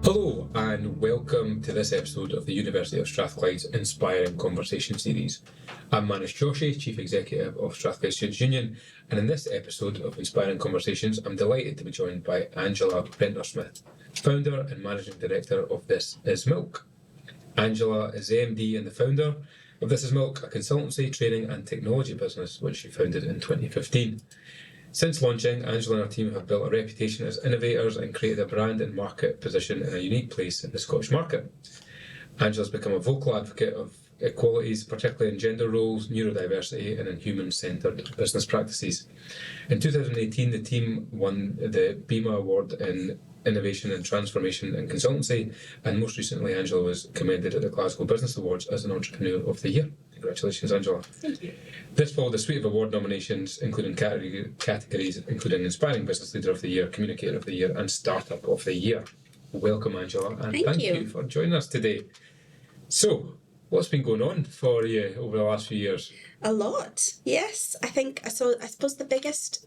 Hello and welcome to this episode of the University of Strathclyde's Inspiring Conversation series. I'm Manish Joshi, Chief Executive of Strathclyde Students Union, and in this episode of Inspiring Conversations I'm delighted to be joined by Angela Prentner-Smith, Founder and Managing Director of This Is Milk. Angela is the MD and the founder of This Is Milk, a consultancy, training and technology business which she founded in 2015. Since launching, Angela and her team have built a reputation as innovators and created a brand and market position in a unique place in the Scottish market. Angela's become a vocal advocate of equalities, particularly in gender roles, neurodiversity and in human-centred business practices. In 2018, the team won the BIMA Award in Innovation and Transformation and Consultancy, and most recently Angela was commended at the Glasgow Business Awards as an Entrepreneur of the Year. Congratulations, Angela. Thank you. This followed a suite of award nominations, including categories including Inspiring Business Leader of the Year, Communicator of the Year, and Startup of the Year. Welcome, Angela, and thank you for joining us today. So, what's been going on for you over the last few years? A lot, yes. I suppose the biggest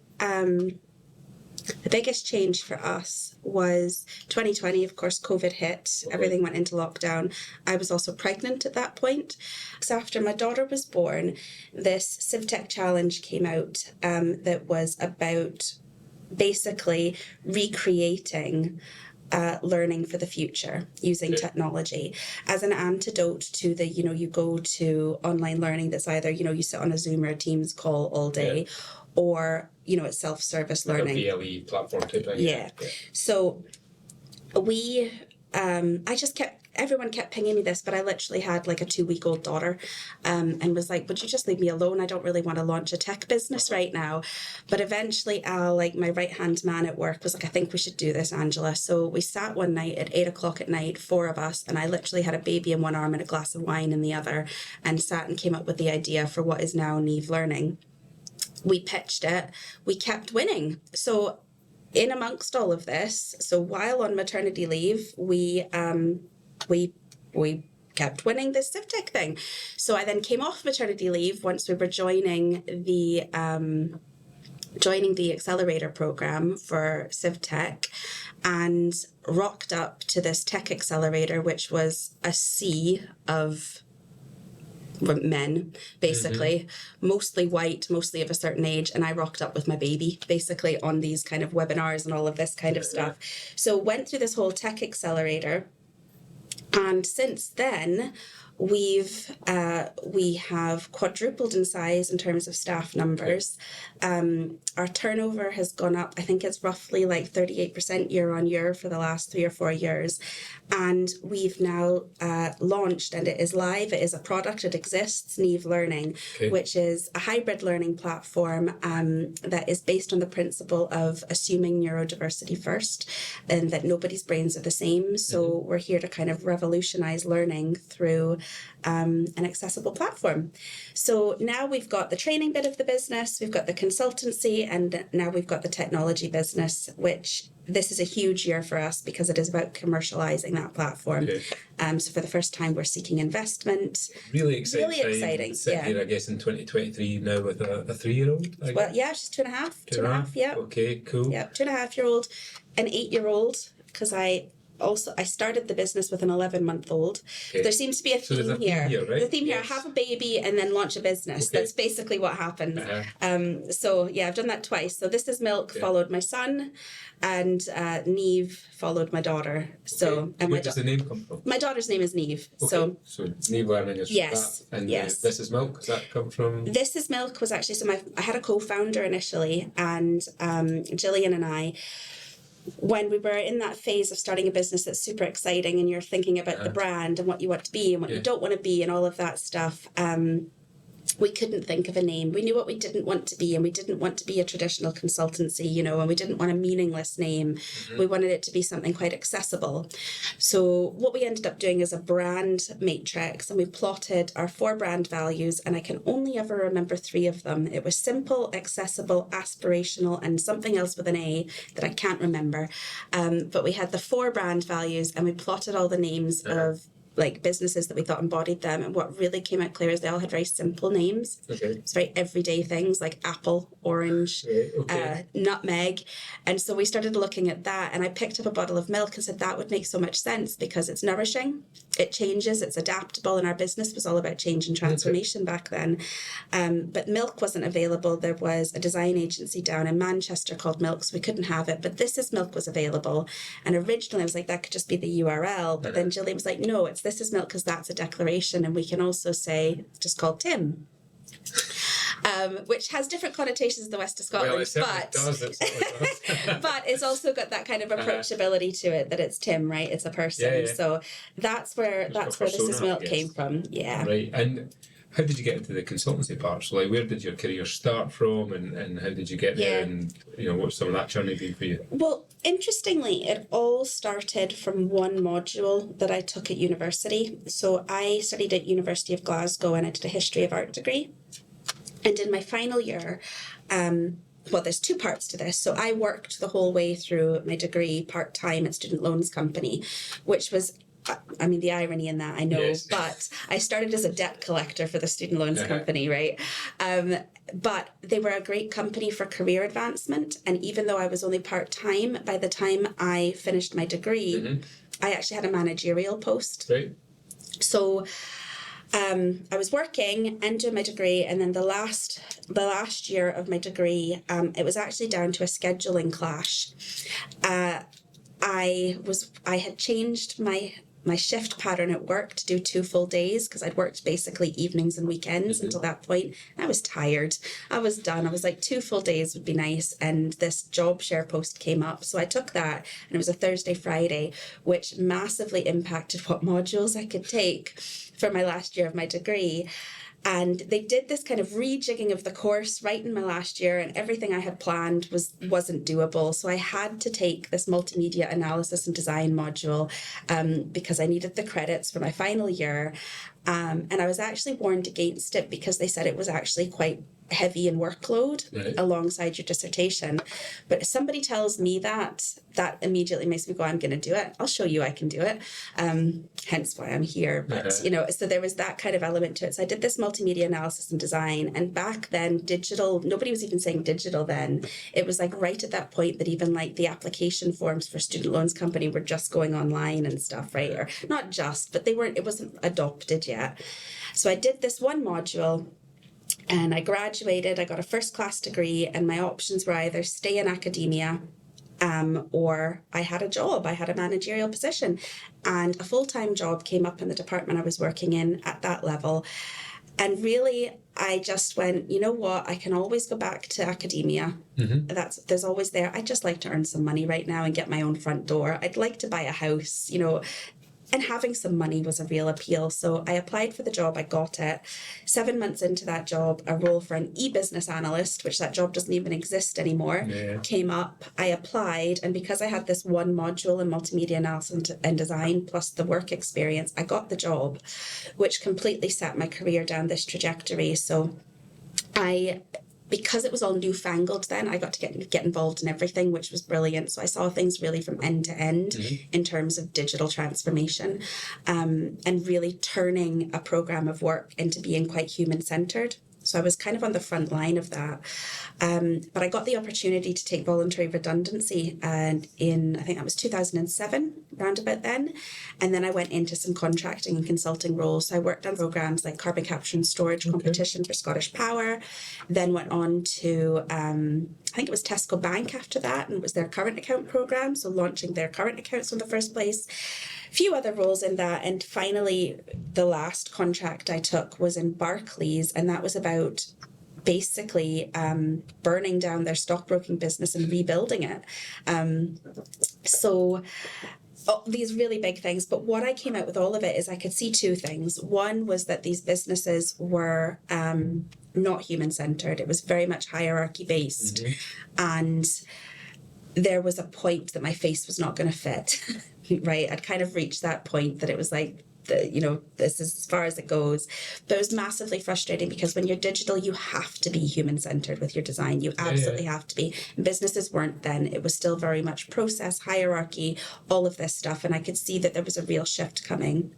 change for us was 2020. Of course, COVID hit, everything went into lockdown. I was also pregnant at that point. So after my daughter was born, this CivTech challenge came out that was about basically recreating learning for the future using technology as an antidote to the, you go to online learning that's either, you sit on a Zoom or a Teams call all day, or, it's self-service learning. Like a PLE platform type thing. Yeah. So everyone kept pinging me this, but I literally had like a 2-week-old daughter and was like, would you just leave me alone? I don't really want to launch a tech business right now. But eventually Al, like my right-hand man at work, was like, I think we should do this, Angela. So we sat one night at 8:00 at night, 4 of us, and I literally had a baby in one arm and a glass of wine in the other, and sat and came up with the idea for what is now Neve Learning. We pitched it, we kept winning. So in amongst all of this, so while on maternity leave, we kept winning this CivTech thing. So I then came off maternity leave once we were joining the accelerator program for CivTech, and rocked up to this tech accelerator, which was a sea of men, basically, mostly white, mostly of a certain age, and I rocked up with my baby, basically, on these kind of webinars and all of this kind of stuff. So went through this whole tech accelerator, and since then we have quadrupled in size in terms of staff numbers. Our turnover has gone up. I think it's roughly like 38% year on year for the last 3 or 4 years. And we've now launched, and it is live. It is a product. It exists, Neve Learning, which is a hybrid learning platform that is based on the principle of assuming neurodiversity first, and that nobody's brains are the same. So we're here to kind of revolutionize learning through an accessible platform. So now we've got the training bit of the business, we've got the consultancy, and now we've got the technology business, which this is a huge year for us because it is about commercializing that platform. So for the first time, we're seeking investment. Really exciting. Yeah. I guess in 2023 now with a 3-year-old. Well, yeah, she's 2.5. 2.5, yeah. Okay, cool. Yeah, 2.5-year-old, an 8-year-old, because I started the business with an 11-month-old. There seems to be a theme here. Right? The theme here, have a baby and then launch a business. That's basically what happens. So yeah, I've done that twice. So This Is Milk followed my son, and Neve followed my daughter. So and where does the name come from? My daughter's name is Neve. So Neve Learning is yes, that, and yes. This Is Milk, does that come from? This Is Milk was actually, I had a co-founder initially, and Gillian and I, when we were in that phase of starting a business that's super exciting and you're thinking about the brand and what you want to be and what you don't want to be and all of that stuff, we couldn't think of a name. We knew what we didn't want to be, and we didn't want to be a traditional consultancy, and we didn't want a meaningless name. We wanted it to be something quite accessible. So what we ended up doing is a brand matrix, and we plotted our 4 brand values, and I can only ever remember 3 of them. It was simple, accessible, aspirational, and something else with an A that I can't remember. But we had the 4 brand values, and we plotted all the names of like businesses that we thought embodied them. And what really came out clear is they all had very simple names. Okay. It's very everyday things like apple, orange, nutmeg. And so we started looking at that, and I picked up a bottle of milk and said that would make so much sense because it's nourishing, it changes, it's adaptable, and our business was all about change and transformation back then. But milk wasn't available. There was a design agency down in Manchester called Milk, so we couldn't have it, but This Is Milk was available. And originally I was like, that could just be the URL, but then Gillian was like, no, it's This Is Milk because that's a declaration, and we can also say it's just called Tim. Which has different connotations in the west of Scotland, but it's also got that kind of approachability to it, that it's Tim, right? It's a person. So that's where This Is Milk came from. Yeah. Right. And how did you get into the consultancy part? So, like, where did your career start from, and how did you get there, and what's some of that journey been for you? Well, interestingly, it all started from one module that I took at university. So I studied at University of Glasgow, and I did a history of art degree. And in my final year, there's two parts to this. So I worked the whole way through my degree part-time at Student Loans Company, which was, the irony in that, I know, but I started as a debt collector for the Student Loans Company, right? But they were a great company for career advancement. And even though I was only part-time, by the time I finished my degree, I actually had a managerial post. Right. So I was working and doing my degree, and then the last year of my degree, it was actually down to a scheduling clash. I had changed my shift pattern at work to do 2 full days because I'd worked basically evenings and weekends until that point. I was tired. I was done. I was like, 2 full days would be nice. And this job share post came up. So I took that, and it was a Thursday, Friday, which massively impacted what modules I could take for my last year of my degree. And they did this kind of rejigging of the course right in my last year, and everything I had planned wasn't doable. So I had to take this multimedia analysis and design module because I needed the credits for my final year. And I was actually warned against it because they said it was actually quite heavy in workload alongside your dissertation. But if somebody tells me that immediately makes me go, I'm going to do it. I'll show you I can do it. Hence why I'm here. But, so there was that kind of element to it. So I did this multimedia analysis and design. And back then, digital, nobody was even saying digital then. It was like right at that point that even like the application forms for Student Loans Company were just going online and stuff, right? Or not just, but it wasn't adopted yet. So I did this one module, and I graduated. I got a first-class degree, and my options were either stay in academia or I had a job. I had a managerial position, and a full-time job came up in the department I was working in at that level. And really, I just went, you know what, I can always go back to academia. There's always there. I'd just like to earn some money right now and get my own front door. I'd like to buy a house, and having some money was a real appeal. So I applied for the job, I got it. 7 months into that job, a role for an e-business analyst, which that job doesn't even exist anymore, came up. I applied, and because I had this one module in multimedia analysis and design plus the work experience, I got the job, which completely set my career down this trajectory. So because it was all newfangled then, I got to get involved in everything, which was brilliant. So I saw things really from end to end in terms of digital transformation, and really turning a program of work into being quite human-centered. So I was kind of on the front line of that. But I got the opportunity to take voluntary redundancy I think that was 2007, round about then. And then I went into some contracting and consulting roles. So I worked on programs like carbon capture and storage competition for Scottish Power, then went on to, I think it was Tesco Bank after that, and it was their current account program. So launching their current accounts in the first place. A few other roles in that, and finally the last contract I took was in Barclays, and that was about basically burning down their stockbroking business and rebuilding it. These really big things, but what I came out with all of it is I could see 2 things. One was that these businesses were not human-centered. It was very much hierarchy-based, and there was a point that my face was not going to fit. Right, I'd kind of reached that point that it was like, this is as far as it goes. But it was massively frustrating because when you're digital, you have to be human-centered with your design. You absolutely have to be. And businesses weren't then. It was still very much process, hierarchy, all of this stuff. And I could see that there was a real shift coming.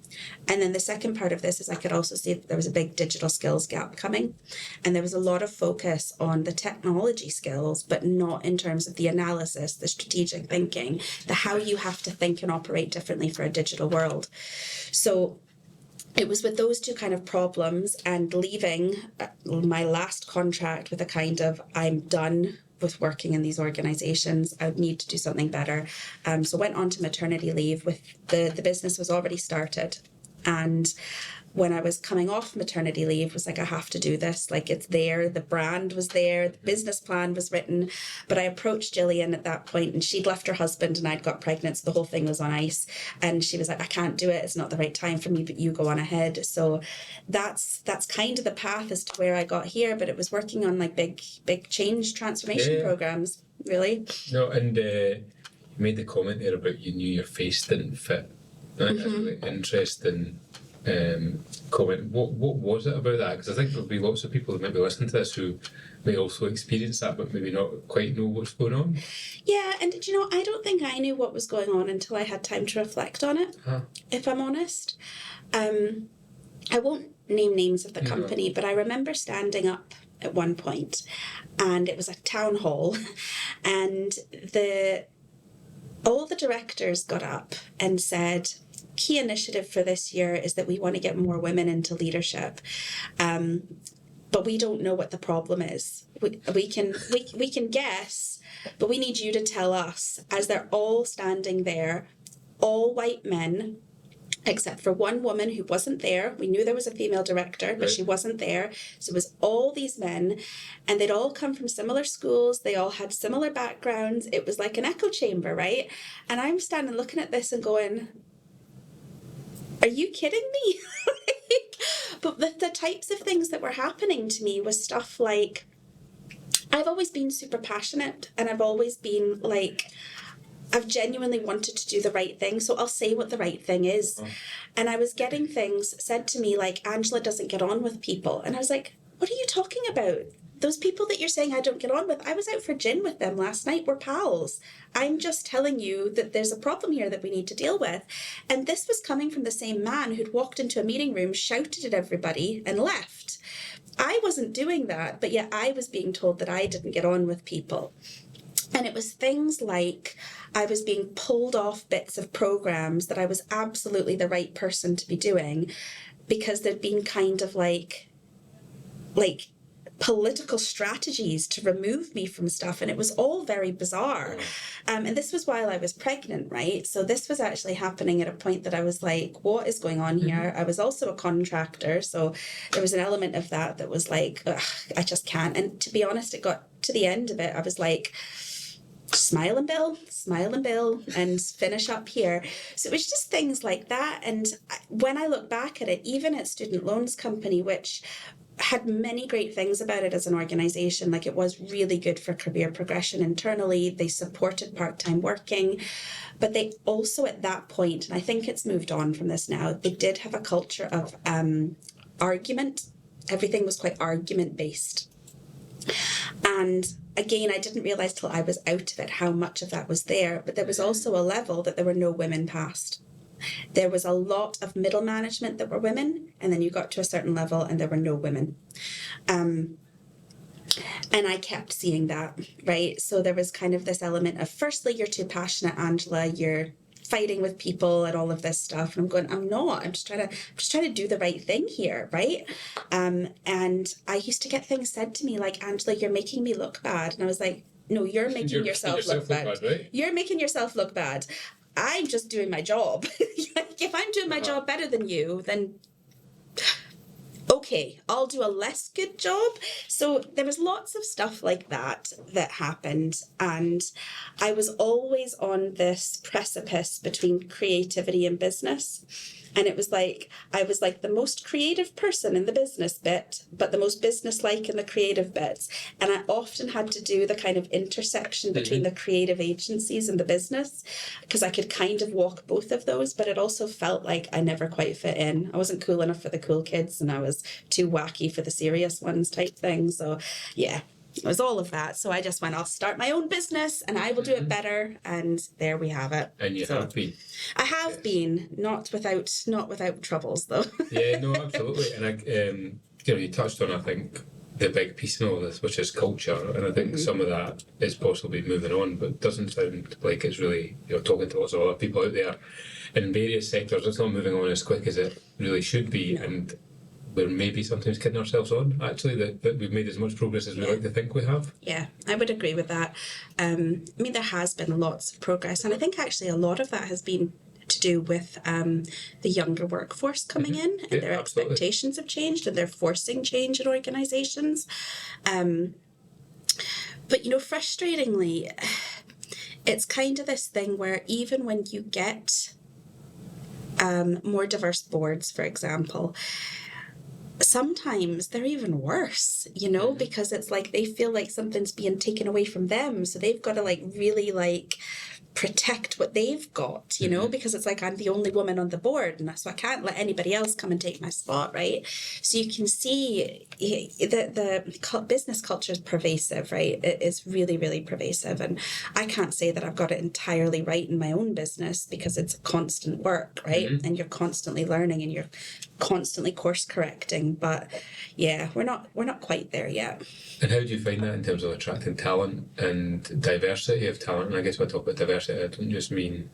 And then the second part of this is I could also see that there was a big digital skills gap coming. And there was a lot of focus on the technology skills, but not in terms of the analysis, the strategic thinking, the how you have to think and operate differently for a digital world. So it was with those two kind of problems and leaving my last contract with a kind of, I'm done with working in these organizations, I would need to do something better. So went on to maternity leave with the business was already started. And when I was coming off maternity leave, was like, I have to do this. Like, it's there. The brand was there. The business plan was written. But I approached Gillian at that point, and she'd left her husband and I'd got pregnant. So the whole thing was on ice. And she was like, I can't do it. It's not the right time for me, but you go on ahead. So that's kind of the path as to where I got here. But it was working on like big change transformation programs, really. No, and you made the comment there about you knew your face didn't fit. That's really interesting. Comment. What was it about that? Because I think there'll be lots of people that might be listening to this who may also experience that, but maybe not quite know what's going on. Yeah, and I don't think I knew what was going on until I had time to reflect on it. If I'm honest, I won't name names of the company, but I remember standing up at one point, and it was a town hall, and all the directors got up and said, key initiative for this year is that we want to get more women into leadership, but we don't know what the problem is. We can guess, but we need you to tell us. As they're all standing there, all white men, except for one woman who wasn't there. We knew there was a female director, but she wasn't there. So it was all these men, and they'd all come from similar schools. They all had similar backgrounds. It was like an echo chamber, right? And I'm standing looking at this and going, are you kidding me? But the types of things that were happening to me was stuff like, I've always been super passionate, and I've always been like, I've genuinely wanted to do the right thing, so I'll say what the right thing is. And I was getting things said to me like, Angela doesn't get on with people. And I was like, what are you talking about? Those people that you're saying I don't get on with, I was out for gin with them last night. We're pals. I'm just telling you that there's a problem here that we need to deal with. And this was coming from the same man who'd walked into a meeting room, shouted at everybody, and left. I wasn't doing that, but yet I was being told that I didn't get on with people. And it was things like I was being pulled off bits of programs that I was absolutely the right person to be doing because there'd been kind of like political strategies to remove me from stuff, and it was all very bizarre. And this was while I was pregnant, right? So this was actually happening at a point that I was like, what is going on here? I was also a contractor, so there was an element of that was like, ugh, I just can't. And to be honest, it got to the end of it, I was like, smile and bill, and finish up here. So it was just things like that. And when I look back at it, even at Student Loans Company, which had many great things about it as an organisation, like it was really good for career progression internally. They supported part-time working, but they also at that point, and I think it's moved on from this now, they did have a culture of argument. Everything was quite argument-based. And again, I didn't realise till I was out of it how much of that was there, but there was also a level that there were no women past. There was a lot of middle management that were women, and then you got to a certain level and there were no women. And I kept seeing that, right? So there was kind of this element of, firstly, you're too passionate, Angela, you're fighting with people and all of this stuff. And I'm going, I'm not, I'm just trying to do the right thing here, right? And I used to get things said to me like, Angela, you're making me look bad. And I was like, no, you're making yourself look bad. Right? You're making yourself look bad. I'm just doing my job. If I'm doing my job better than you, then okay, I'll do a less good job. So there was lots of stuff like that happened. And I was always on this precipice between creativity and business. And it was like, I was like the most creative person in the business bit, but the most business-like in the creative bits. And I often had to do the kind of intersection between the creative agencies and the business, because I could kind of walk both of those, but it also felt like I never quite fit in. I wasn't cool enough for the cool kids, and I was too wacky for the serious ones type thing. So yeah, it was all of that. So I just went, I'll start my own business and I will do it better. And there we have it. And you have been. I have been, not without troubles though. Yeah, no, absolutely. And you touched on, I think, the big piece in all this, which is culture. And I think some of that is possibly moving on, but it doesn't sound like it's really, talking to lots of other people out there in various sectors, it's not moving on as quick as it really should be. No. And we're maybe sometimes kidding ourselves on, actually, that we've made as much progress as we like to think we have. Yeah, I would agree with that. There has been lots of progress, and I think actually a lot of that has been to do with the younger workforce coming in, and their expectations have changed, and they're forcing change in organisations. But, frustratingly, it's kind of this thing where even when you get more diverse boards, for example, sometimes they're even worse, because it's like they feel like something's being taken away from them. So they've got to really protect what they've got, because it's like I'm the only woman on the board, and so I can't let anybody else come and take my spot, right? So you can see the business culture is pervasive, right? It is really, really pervasive, and I can't say that I've got it entirely right in my own business, because it's constant work, right? And you're constantly learning and you're constantly course correcting, but yeah, we're not quite there yet. And how do you find that in terms of attracting talent and diversity of talent? And I guess when I talk about diversity, I don't just mean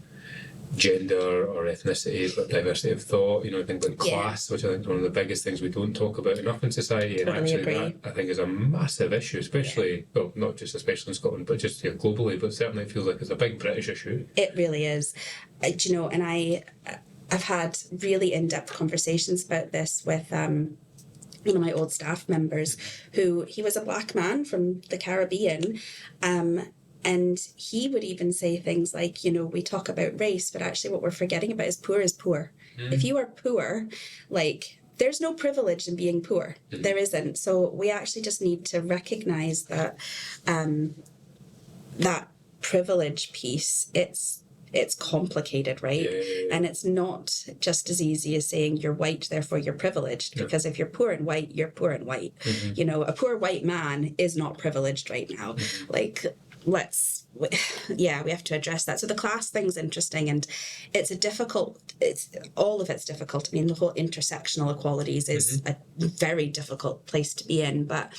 gender or ethnicity, but diversity of thought, things like class, which I think is one of the biggest things we don't talk about enough in society. Totally and actually agree. That, I think, is a massive issue, especially, well, not just especially in Scotland, but just globally, but certainly it feels like it's a big British issue. It really is. And I've had really in-depth conversations about this with one of my old staff members, he was a black man from the Caribbean, and he would even say things like, we talk about race, but actually what we're forgetting about is poor is poor. If you are poor, there's no privilege in being poor. There isn't. So we actually just need to recognise that that privilege piece, it's complicated, right? Yeah. And it's not just as easy as saying you're white, therefore you're privileged. Because if you're poor and white, you're poor and white. A poor white man is not privileged right now. We have to address that. So the class thing's interesting, and all of it's difficult. I mean, the whole intersectional equalities is a very difficult place to be in, but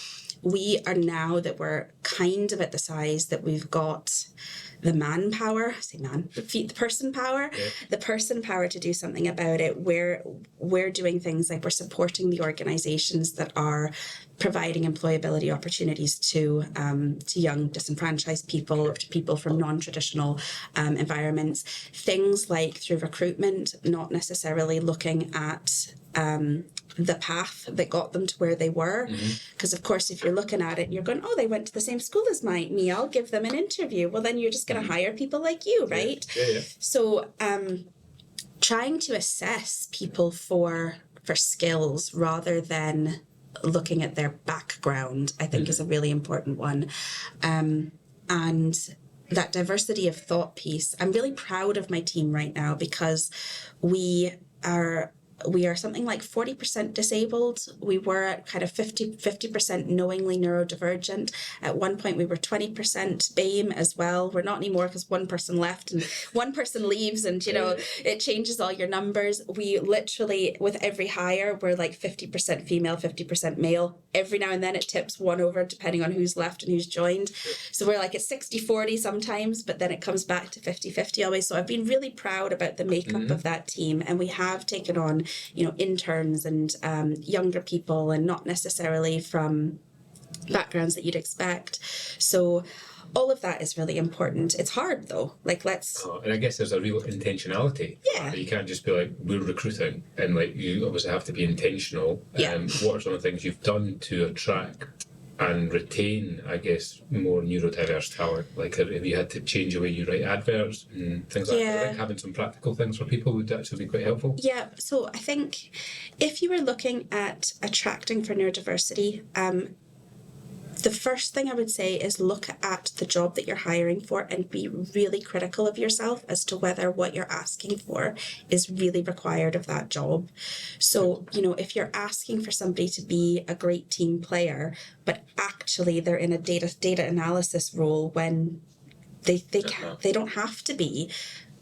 we are, now that we're kind of at the size that we've got the manpower, the person power to do something about it. We're doing things like we're supporting the organisations that are providing employability opportunities to young disenfranchised people, to people from non-traditional environments. Things like through recruitment, not necessarily looking at the path that got them to where they were. Because of course, if you're looking at it and you're going, oh, they went to the same school as me, I'll give them an interview. Well, then you're just going to hire people like you, right? Yeah. So trying to assess people for skills rather than looking at their background, I think is a really important one. And that diversity of thought piece, I'm really proud of my team right now, because we are something like 40% disabled. We were at kind of 50% knowingly neurodivergent. At one point, we were 20% BAME as well. We're not anymore, because one person left and one person leaves, and it changes all your numbers. We literally, with every hire, we're like 50% female, 50% male. Every now and then it tips one over depending on who's left and who's joined. So we're like at 60-40 sometimes, but then it comes back to 50-50 always. So I've been really proud about the makeup of that team, and we have taken on interns and younger people, and not necessarily from backgrounds that you'd expect. So all of that is really important. It's hard though. And I guess there's a real intentionality. Yeah. You can't just be like, we're recruiting, and you obviously have to be intentional. Yeah. What are some of the things you've done to attract and retain, I guess, more neurodiverse talent? Like, have you had to change the way you write adverts and things like that? I think having some practical things for people would actually be quite helpful. Yeah, so I think if you were looking at attracting for neurodiversity, the first thing I would say is look at the job that you're hiring for and be really critical of yourself as to whether what you're asking for is really required of that job. So, if you're asking for somebody to be a great team player, but actually they're in a data analysis role when they don't have to be,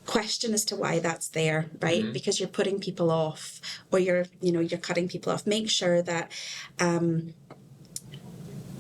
question as to why that's there, right? Because you're putting people off, or you're cutting people off. Make sure that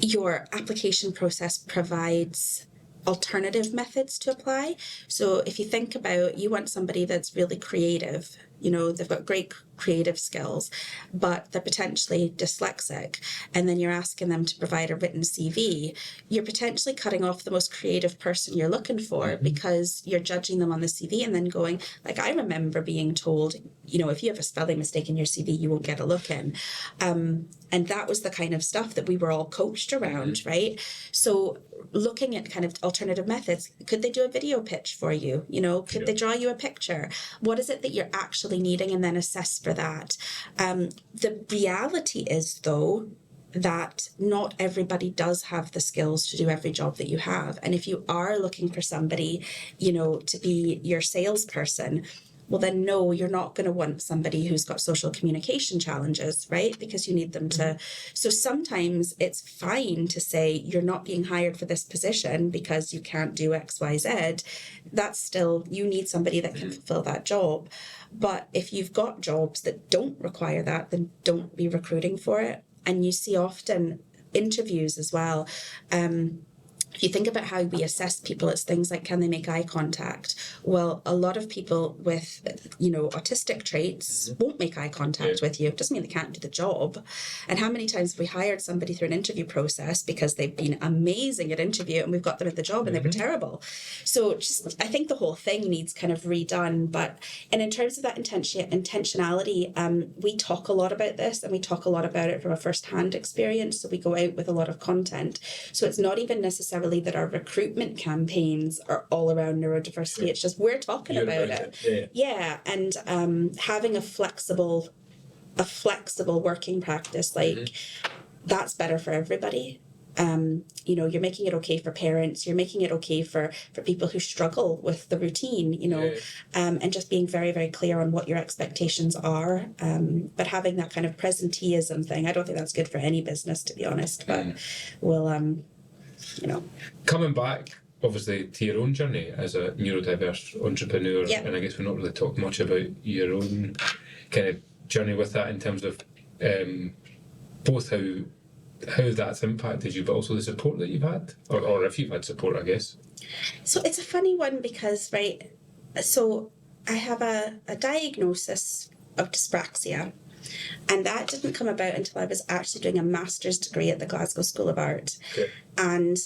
your application process provides alternative methods to apply. So if you think about, you want somebody that's really creative, they've got great creative skills, but they're potentially dyslexic, and then you're asking them to provide a written CV, you're potentially cutting off the most creative person you're looking for, because you're judging them on the CV and then going, like, I remember being told, if you have a spelling mistake in your CV, you won't get a look in. And that was the kind of stuff that we were all coached around, right? So looking at kind of alternative methods, could they do a video pitch for you? Could they draw you a picture? What is it that you're actually needing, and then assess for that. The reality is, though, that not everybody does have the skills to do every job that you have. And if you are looking for somebody, to be your salesperson, well, then no, you're not going to want somebody who's got social communication challenges, right? Because you need them to. So sometimes it's fine to say you're not being hired for this position because you can't do X, Y, Z. That's still, you need somebody that can fulfill that job. But if you've got jobs that don't require that, then don't be recruiting for it. And you see often interviews as well. If you think about how we assess people, it's things like, can they make eye contact? Well, a lot of people with, autistic traits won't make eye contact with you. It doesn't mean they can't do the job. And how many times have we hired somebody through an interview process because they've been amazing at interview, and we've got them at the job and they were terrible. So I think the whole thing needs kind of redone. And in terms of that intentionality, we talk a lot about this, and we talk a lot about it from a first-hand experience. So we go out with a lot of content. So it's not even necessarily that our recruitment campaigns are all around neurodiversity. It's just we're talking about it. Yeah. And having a flexible working practice, like that's better for everybody. You're making it okay for parents, you're making it okay for people who struggle with the routine, and just being very, very clear on what your expectations are. But having that kind of presenteeism thing, I don't think that's good for any business, to be honest, but we'll, Coming back, obviously, to your own journey as a neurodiverse entrepreneur, and I guess we're not really talking much about your own kind of journey with that in terms of both how that's impacted you, but also the support that you've had, or if you've had support, I guess. So it's a funny one because, right, so I have a diagnosis of dyspraxia, and that didn't come about until I was actually doing a master's degree at the Glasgow School of Art. Okay. And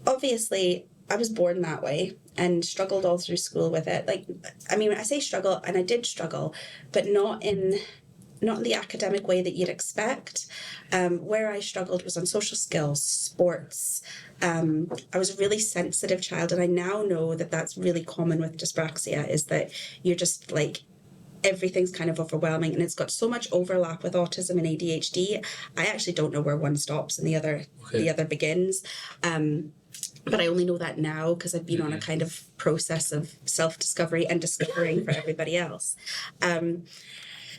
obviously I was born that way and struggled all through school with it. I say struggle, and I did struggle, but not in the academic way that you'd expect. Where I struggled was on social skills, sports. I was a really sensitive child, and I now know that that's really common with dyspraxia, is that you're just like, everything's kind of overwhelming, and it's got so much overlap with autism and ADHD. I actually don't know where one stops and the other begins. But I only know that now because I've been on a kind of process of self-discovery and discovering for everybody else.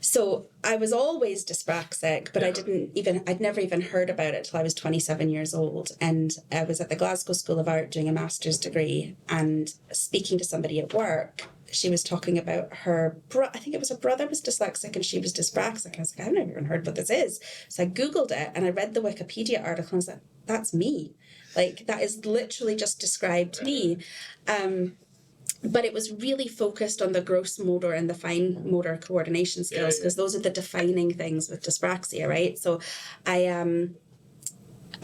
So I was always dyspraxic, but I'd never even heard about it till I was 27 years old. And I was at the Glasgow School of Art doing a master's degree, and speaking to somebody at work, she was talking about her, I think it was her brother was dyslexic and she was dyspraxic. And I was like, I've never even heard what this is. So I Googled it and I read the Wikipedia article and I was like, that's me. Like, that is literally just described me. But it was really focused on the gross motor and the fine motor coordination skills, because those are the defining things with dyspraxia, right? So I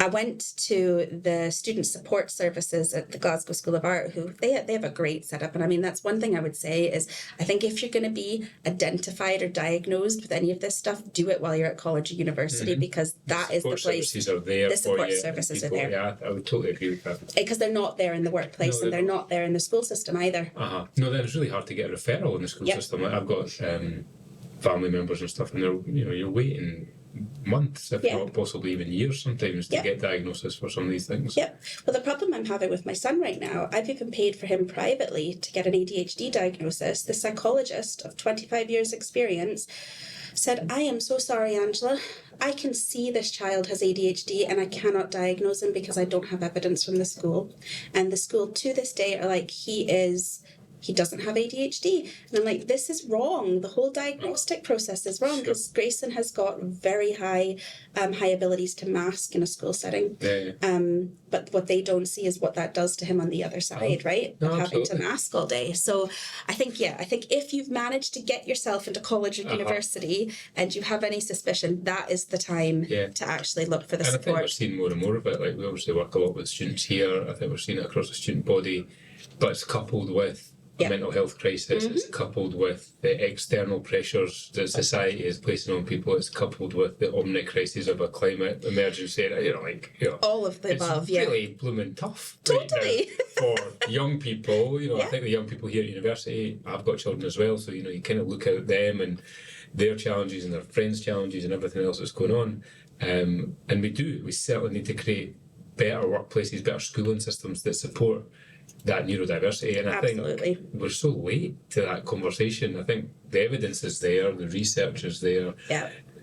I went to the student support services at the Glasgow School of Art, who they have a great setup. And I mean, that's one thing I would say is I think if you're going to be identified or diagnosed with any of this stuff, do it while you're at college or university, because that is the place. Services are there the for support you. services People, are there. Yeah, I would totally agree with that. Because they're not there in the workplace, No, and they're not there in the school system either. No, then it's really hard to get a referral in the school system. Like, I've got family members and stuff, and you're waiting months, if not possibly even years sometimes, to get diagnosis for some of these things. Yeah. Well, the problem I'm having with my son right now, I've even paid for him privately to get an ADHD diagnosis. The psychologist of 25 years experience said, I am so sorry, Angela. I can see this child has ADHD and I cannot diagnose him because I don't have evidence from the school. And the school to this day are like, he doesn't have ADHD. And I'm like, this is wrong. The whole diagnostic process is wrong, because Grayson has got very high abilities to mask in a school setting. But what they don't see is what that does to him on the other side, right? No, of having absolutely. to mask all day. So I think if you've managed to get yourself into college or university and you have any suspicion, that is the time to actually look for the support. And I think we're support. seeing more and more of it. Like, we obviously work a lot with students here. I think we're seeing it across the student body, but it's coupled with a mental health crisis. It's coupled with the external pressures that society is placing on people. It's coupled with the omnicrisis of a climate emergency. All of the above. It's really blooming tough. Totally. Right now for young people. I think the young people here at university, I've got children as well, so you kind of look at them and their challenges and their friends' challenges and everything else that's going on. And we certainly need to create better workplaces, better schooling systems that support that neurodiversity. And I think we're so late to that conversation. I think the evidence is there, the research is there,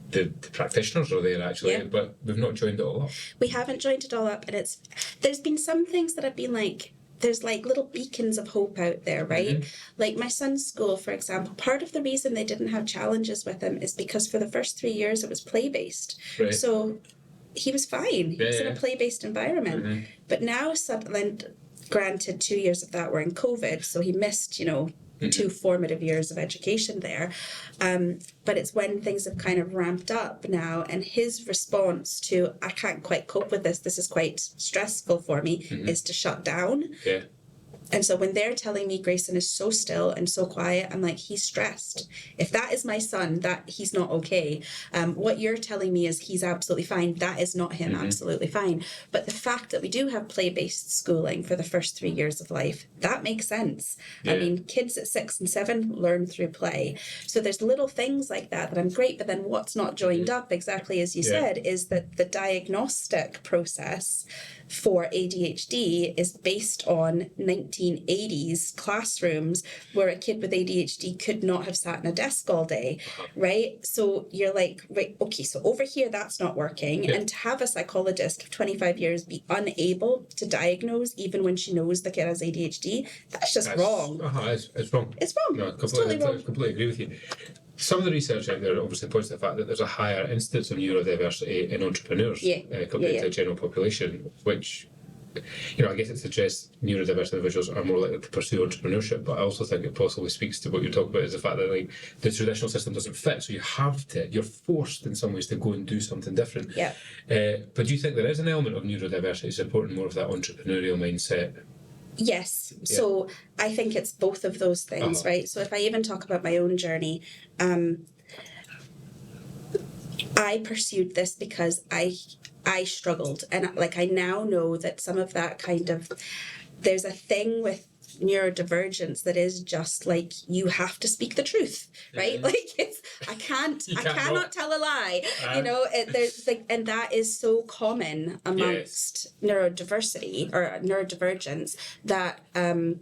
the practitioners are there actually, but we've not joined it all up. We haven't joined it all up, and there's been some things that have been like, there's like little beacons of hope out there, right? Like my son's school, for example, part of the reason they didn't have challenges with him is because for the first 3 years it was play-based. Right. So he was fine. He was in a play-based environment. But now suddenly, granted 2 years of that were in COVID, so he missed, 2 formative years of education there. But it's when things have kind of ramped up now, and his response to, I can't quite cope with this is quite stressful for me, is to shut down. Yeah. And so when they're telling me Grayson is so still and so quiet, I'm like, he's stressed. If that is my son, that he's not okay. What you're telling me is he's absolutely fine. That is not him, absolutely fine. But the fact that we do have play-based schooling for the first 3 years of life, that makes sense. Yeah. I mean, kids at 6 and 7 learn through play. So there's little things like that I'm great. But then what's not joined up, exactly as you said, is that the diagnostic process for ADHD is based on 1980s classrooms where a kid with ADHD could not have sat in a desk all day, right? So you're like, right, okay, so over here that's not working. And to have a psychologist of 25 years be unable to diagnose even when she knows the kid has ADHD, that's wrong. It's wrong. It's wrong. No, totally wrong. I completely agree with you. Some of the research out there obviously points to the fact that there's a higher incidence of neurodiversity in entrepreneurs compared to the general population, which, I guess it suggests neurodiverse individuals are more likely to pursue entrepreneurship, but I also think it possibly speaks to what you're talking about, is the fact that the traditional system doesn't fit, so you're forced in some ways to go and do something different. Yeah. But do you think there is an element of neurodiversity supporting more of that entrepreneurial mindset? Yes. So I think it's both of those things, right? So if I even talk about my own journey, I pursued this because I struggled. And I now know that some of that there's a thing with neurodivergence that is just like, you have to speak the truth, right? I cannot tell a lie. There's and that is so common amongst neurodiversity or neurodivergence that and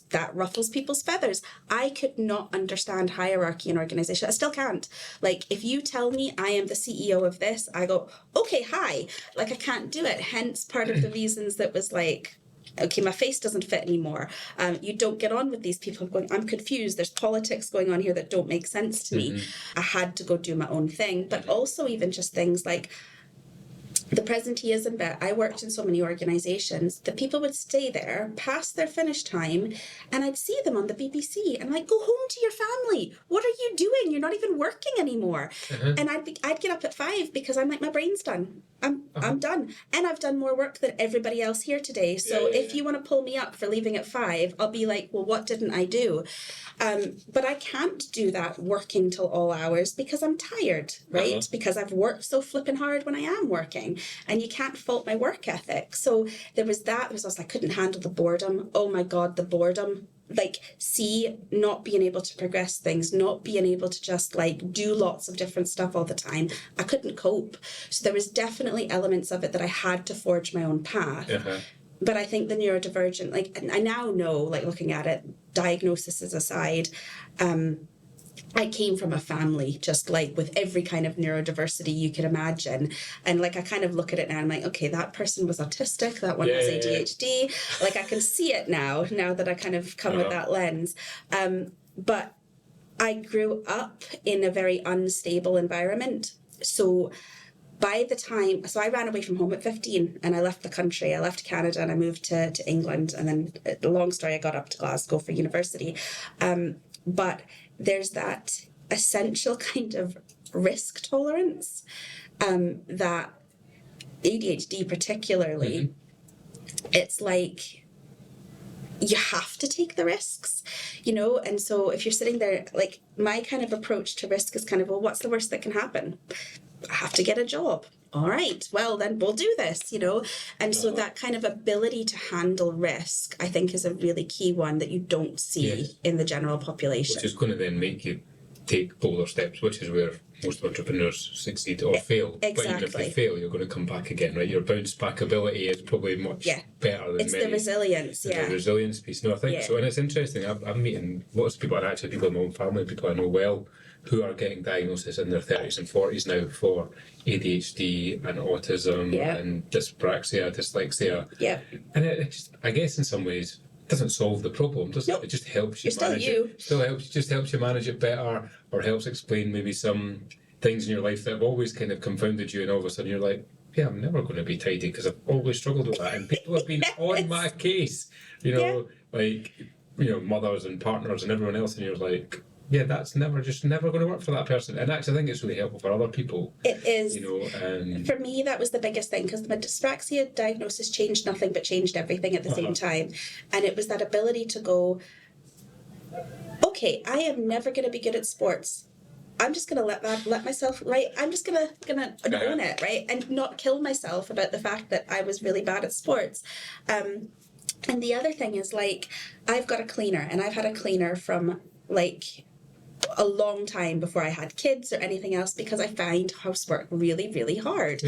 that ruffles people's feathers. I could not understand hierarchy in organization. I still can't. If you tell me I am the CEO of this, I go, okay, hi. I can't do it. Hence part of the reasons that was okay, my face doesn't fit anymore. You don't get on with these people. I'm confused. There's politics going on here that don't make sense to me. I had to go do my own thing. But also even just things like, the presenteeism bit, I worked in so many organisations that people would stay there past their finish time, and I'd see them on the BBC and like, go home to your family. What are you doing? You're not even working anymore. And I'd get up at 5 because I'm like, my brain's done. I'm done. And I've done more work than everybody else here today. So if you want to pull me up for leaving at 5, I'll be like, well, what didn't I do? But I can't do that working till all hours because I'm tired, right? Because I've worked so flipping hard when I am working, and you can't fault my work ethic. So there was that. There was also, I couldn't handle the boredom. Oh my God, the boredom. Like, not being able to progress things, not being able to just like do lots of different stuff all the time. I couldn't cope. So there was definitely elements of it that I had to forge my own path. But I think the neurodivergent, like, I now know, like, looking at it, diagnoses aside, I came from a family just like with every kind of neurodiversity you could imagine. And like, I kind of look at it now and I'm like, okay, that person was autistic, that one was ADHD. Like, I can see it now that I kind of come with that lens. But I grew up in a very unstable environment. So by the time, so I ran away from home at 15 and I left the country. I left Canada and I moved to England. And then, the long story, I got up to Glasgow for university. But there's that essential kind of risk tolerance that ADHD particularly, it's like you have to take the risks, you know? And so if you're sitting there, like, my kind of approach to risk is kind of, well, what's the worst that can happen? I have to get a job. All right, well, then we'll do this, you know? And so that kind of ability to handle risk, I think, is a really key one that you don't see in the general population. Which is going to then make you take bolder steps, which is where most entrepreneurs succeed or fail. Exactly. But even if they fail, you're going to come back again, right? Your bounce back ability is probably much better than it's many. The resilience, The resilience piece. No, I think so. And it's interesting. I'm meeting lots of people, and actually people in my own family, people I know well, who are getting diagnoses in their 30s and 40s now for ADHD and autism and dyspraxia, dyslexia. And it just, I guess in some ways, doesn't solve the problem, does it? It just helps you manage it. Just helps you manage it better, or helps explain maybe some things in your life that have always kind of confounded you, and all of a sudden you're like, yeah, I'm never going to be tidy because I've always struggled with that. And people have been on my case, you know, like, you know, mothers and partners and everyone else, and you're like, yeah, that's never going to work for that person. And actually, I think it's really helpful for other people. It is. You know, for me, that was the biggest thing, because my dyspraxia diagnosis changed nothing but changed everything at the same time. And it was that ability to go, okay, I am never going to be good at sports. I'm just going to let myself, right? I'm just going to own it, right? And not kill myself about the fact that I was really bad at sports. And the other thing is, like, I've got a cleaner, and I've had a cleaner from, like, a long time before I had kids or anything else, because I find housework really, really hard.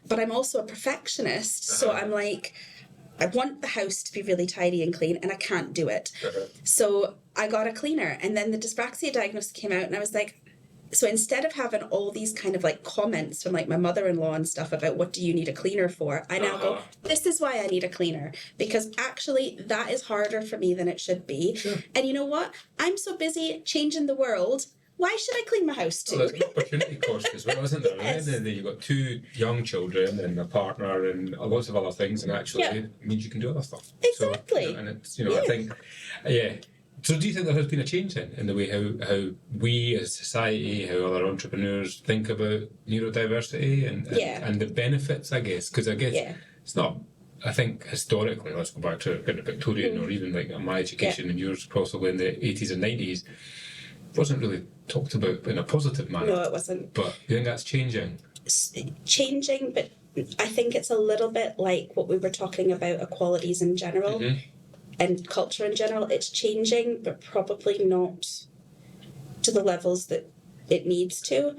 But I'm also a perfectionist, so I'm like, I want the house to be really tidy and clean, and I can't do it. So I got a cleaner, and then the dyspraxia diagnosis came out, and I was like, so instead of having all these kind of like comments from like my mother-in-law and stuff about what do you need a cleaner for, I now go, this is why I need a cleaner, because actually that is harder for me than it should be. And you know what? I'm so busy changing the world. Why should I clean my house too? Well, there's an opportunity cost as well, isn't there? And then you've got 2 young children and a partner and lots of other things, and actually it means you can do other stuff. Exactly. So, you know, and it's, you know, I think, So do you think there has been a change then in the way how we as society, how other entrepreneurs think about neurodiversity and the benefits, I guess? Because I guess it's not, I think historically, let's go back to Victorian or even like my education and yours possibly in the 80s and 90s, wasn't really talked about in a positive manner. No, it wasn't. But you think that's changing? It's changing, but I think it's a little bit like what we were talking about, equalities in general. And culture in general, it's changing, but probably not to the levels that it needs to.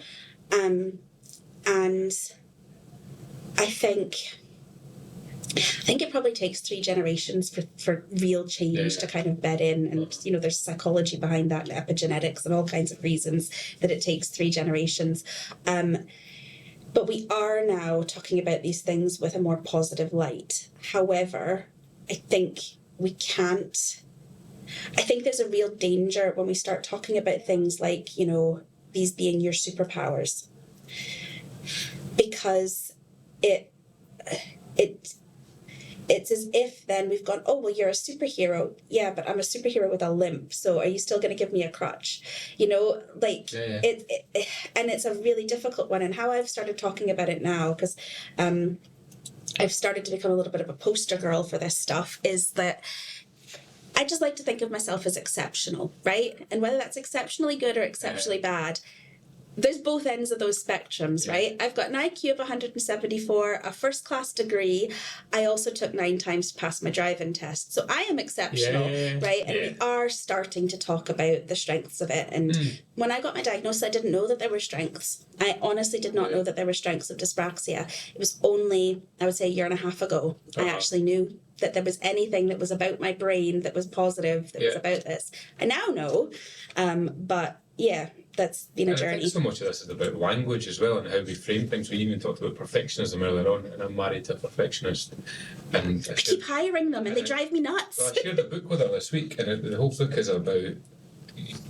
And I think it probably takes 3 generations for real change to kind of bed in. And, you know, there's psychology behind that and epigenetics and all kinds of reasons that it takes 3 generations. But we are now talking about these things with a more positive light. However, I think there's a real danger when we start talking about things like, you know, these being your superpowers, because it it's as if then we've gone, oh, well, you're a superhero. Yeah, but I'm a superhero with a limp. So are you still going to give me a crutch? You know, like and it's a really difficult one. And how I've started talking about it now, because I've started to become a little bit of a poster girl for this stuff, is that I just like to think of myself as exceptional, right? And whether that's exceptionally good or exceptionally bad, there's both ends of those spectrums, right? I've got an IQ of 174, a first-class degree. I also took 9 times to pass my driving test. So I am exceptional, right? And we are starting to talk about the strengths of it. And when I got my diagnosis, I didn't know that there were strengths. I honestly did not know that there were strengths of dyspraxia. It was only, I would say, a year and a half ago, I actually knew that there was anything that was about my brain that was positive, that was about this. I now know, but yeah, that's been a journey. I think so much of this is about language as well and how we frame things. We even talked about perfectionism earlier on, and I'm married to a perfectionist. And I keep hiring them and they drive me nuts. Well, I shared a book with her this week, and the whole book is about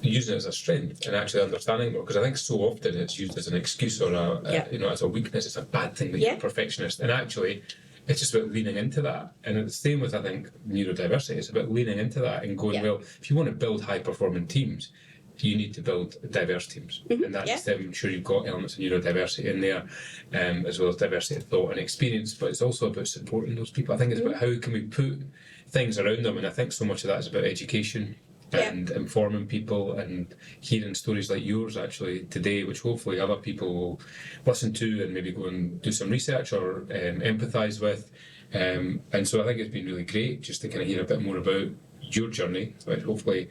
using it as a strength and actually understanding more, because I think so often it's used as an excuse or as a weakness. It's a bad thing that you're a perfectionist, and actually it's just about leaning into that. And it's the same with, I think, neurodiversity. It's about leaning into that and going, well, if you want to build high performing teams, you need to build diverse teams, and that's I'm sure you've got elements of neurodiversity in there, as well as diversity of thought and experience, but it's also about supporting those people. I think it's about how can we put things around them, and I think so much of that is about education and informing people and hearing stories like yours actually today, which hopefully other people will listen to and maybe go and do some research or empathise with, and so I think it's been really great just to kind of hear a bit more about your journey, which hopefully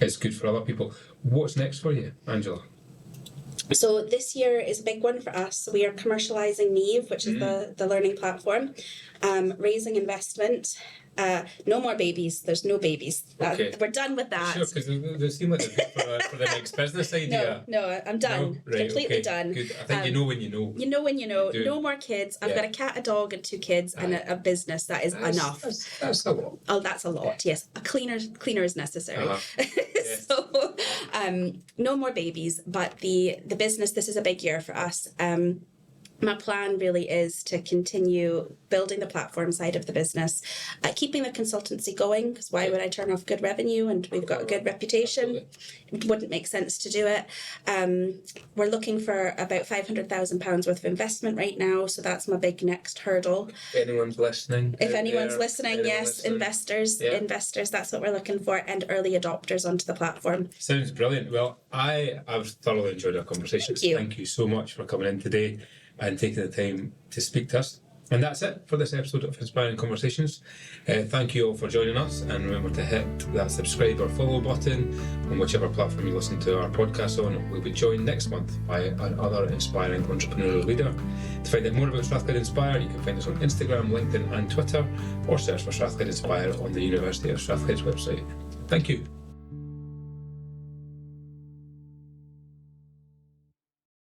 is good for other people. What's next for you, Angela? So this year is a big one for us. We are commercialising Neve, which is the learning platform, raising investment. No more babies. There's no babies. We're done with that. Sure, because they seem like they're good for the next business idea. No, I'm done. No? Right, completely done. Good. I think you know when you know. You know when you know. No more kids. I've got a cat, a dog, and 2 kids, and a business. That is enough. That's a lot. Oh, that's a lot. Yes, a cleaner is necessary. So, no more babies. But the business. This is a big year for us. My plan really is to continue building the platform side of the business, keeping the consultancy going, because why would I turn off good revenue, and we've got a good reputation? It wouldn't make sense to do it. We're looking for about £500,000 worth of investment right now, so that's my big next hurdle. If anyone's listening, investors, that's what we're looking for, and early adopters onto the platform. Sounds brilliant. Well, I've thoroughly enjoyed our conversation. Thank you so much for coming in today and taking the time to speak to us. And that's it for this episode of Inspiring Conversations. Thank you all for joining us, and remember to hit that subscribe or follow button on whichever platform you listen to our podcast on. We'll be joined next month by another inspiring entrepreneurial leader. To find out more about Strathclyde Inspire, you can find us on Instagram, LinkedIn and Twitter, or search for Strathclyde Inspire on the University of Strathclyde's website. Thank you.